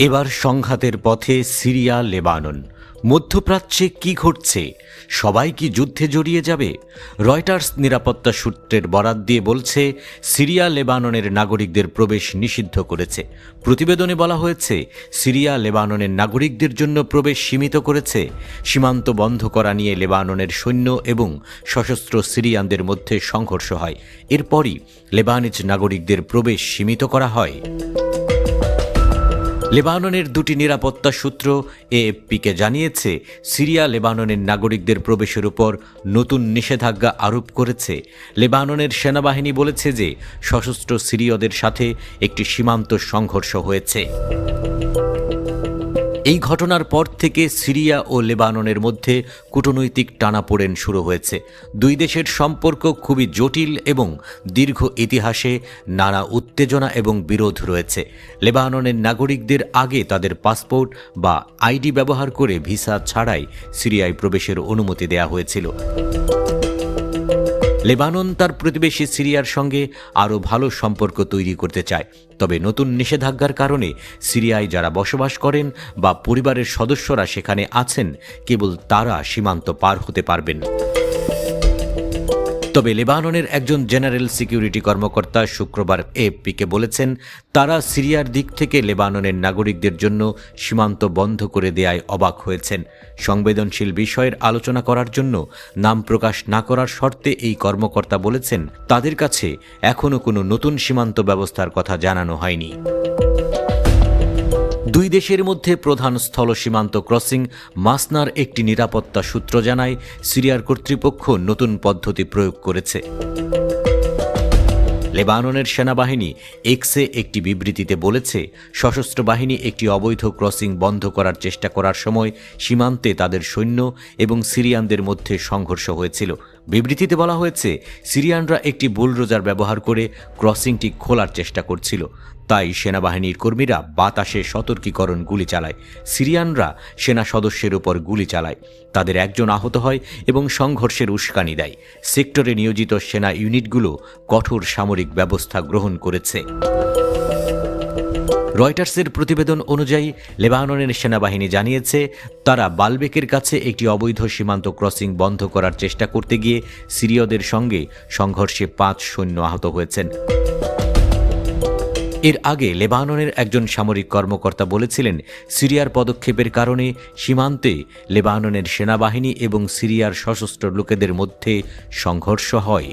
এবার সংঘাতের পথে সিরিয়া লেবানন। মধ্যপ্রাচ্যে কি ঘটছে? সবাই কি যুদ্ধে জড়িয়ে যাবে? রয়টার্স নিরাপত্তা সূত্রের বরাত দিয়ে বলছে, সিরিয়া লেবাননের নাগরিকদের প্রবেশ নিষিদ্ধ করেছে। প্রতিবেদনে বলা হয়েছে, সিরিয়া লেবাননের নাগরিকদের জন্য প্রবেশ সীমিত করেছে। সীমান্ত বন্ধ করা নিয়ে লেবাননের সৈন্য এবং সশস্ত্র সিরিয়ানদের মধ্যে সংঘর্ষ হয়। এরপরই লেবানিজ নাগরিকদের প্রবেশ সীমিত করা হয়। লেবাননের দুটি নিরাপত্তা সূত্র এএফপিকে জানিয়েছে, সিরিয়া লেবাননের নাগরিকদের প্রবেশের উপর নতুন নিষেধাজ্ঞা আরোপ করেছে। লেবাননের সেনাবাহিনী বলেছে যে সশস্ত্র সিরীয়দের সাথে একটি সীমান্ত সংঘর্ষ হয়েছে। এই ঘটনার পর থেকে সিরিয়া ও লেবাননের মধ্যে কূটনৈতিক টানাপোড়েন শুরু হয়েছে। দুই দেশের সম্পর্ক খুবই জটিল এবং দীর্ঘ ইতিহাসে নানা উত্তেজনা এবং বিরোধ রয়েছে। লেবাননের নাগরিকদের আগে তাদের পাসপোর্ট বা আইডি ব্যবহার করে ভিসা ছাড়াই সিরিয়ায় প্রবেশের অনুমতি দেওয়া হয়েছিল। লেবানন তার প্রতিবেশী সিরিয়ার সঙ্গে আরও ভালো সম্পর্ক তৈরি করতে চায়, তবে নতুন নিষেধাজ্ঞার কারণে সিরিয়ায় যারা বসবাস করেন বা পরিবারের সদস্যরা সেখানে আছেন, কেবল তারা সীমান্ত পার হতে পারবেন। তবে লেবাননের একজন জেনারেল সিকিউরিটি কর্মকর্তা শুক্রবার এএফপিকে বলেছেন, তারা সিরিয়ার দিক থেকে লেবাননের নাগরিকদের জন্য সীমান্ত বন্ধ করে দেয়ায় অবাক হয়েছেন। সংবেদনশীল বিষয়ের আলোচনা করার জন্য নাম প্রকাশ না করার শর্তে এই কর্মকর্তা বলেছেন, তাদের কাছে এখনও কোনো নতুন সীমান্ত ব্যবস্থার কথা জানানো হয়নি। দুই দেশের মধ্যে প্রধান স্থল সীমান্ত ক্রসিং মাসনার একটি নিরাপত্তা সূত্র জানায়, সিরিয়ার কর্তৃপক্ষ নতুন পদ্ধতি প্রয়োগ করেছে। লেবাননের সেনাবাহিনী এক্সে একটি বিবৃতিতে বলেছে, সশস্ত্র বাহিনী একটি অবৈধ ক্রসিং বন্ধ করার চেষ্টা করার সময় সীমান্তে তাদের সৈন্য এবং সিরিয়ানদের মধ্যে সংঘর্ষ হয়েছিল। বিবৃতিতে বলা হয়েছে, সিরিয়ানরা একটি বুলডোজার ব্যবহার করে ক্রসিংটি খোলার চেষ্টা করছিল, তাই সেনাবাহিনীর কর্মীরা বাতাসে সতর্কীকরণ গুলি চালায়। সিরিয়ানরা সেনা সদস্যের উপর গুলি চালায়, তাদের একজন আহত হয় এবং সংঘর্ষের উস্কানি দেয়। সেক্টরে নিয়োজিত সেনা ইউনিটগুলো কঠোর সামরিক ব্যবস্থা গ্রহণ করেছে। রয়টার্সের প্রতিবেদন অনুযায়ী লেবাননের সেনাবাহিনী জানিয়েছে, তারা বালবেকের কাছে একটি অবৈধ সীমান্ত ক্রসিং বন্ধ করার চেষ্টা করতে গিয়ে সিরীয়দের সঙ্গে সংঘর্ষে 5 সৈন্য আহত হয়েছেন। এর আগে লেবাননের একজন সামরিক কর্মকর্তা বলেছিলেন, সিরিয়ার পদক্ষেপের কারণে সীমান্তে লেবাননের সেনাবাহিনী এবং সিরিয়ার সশস্ত্র লোকেদের মধ্যে সংঘর্ষ হয়।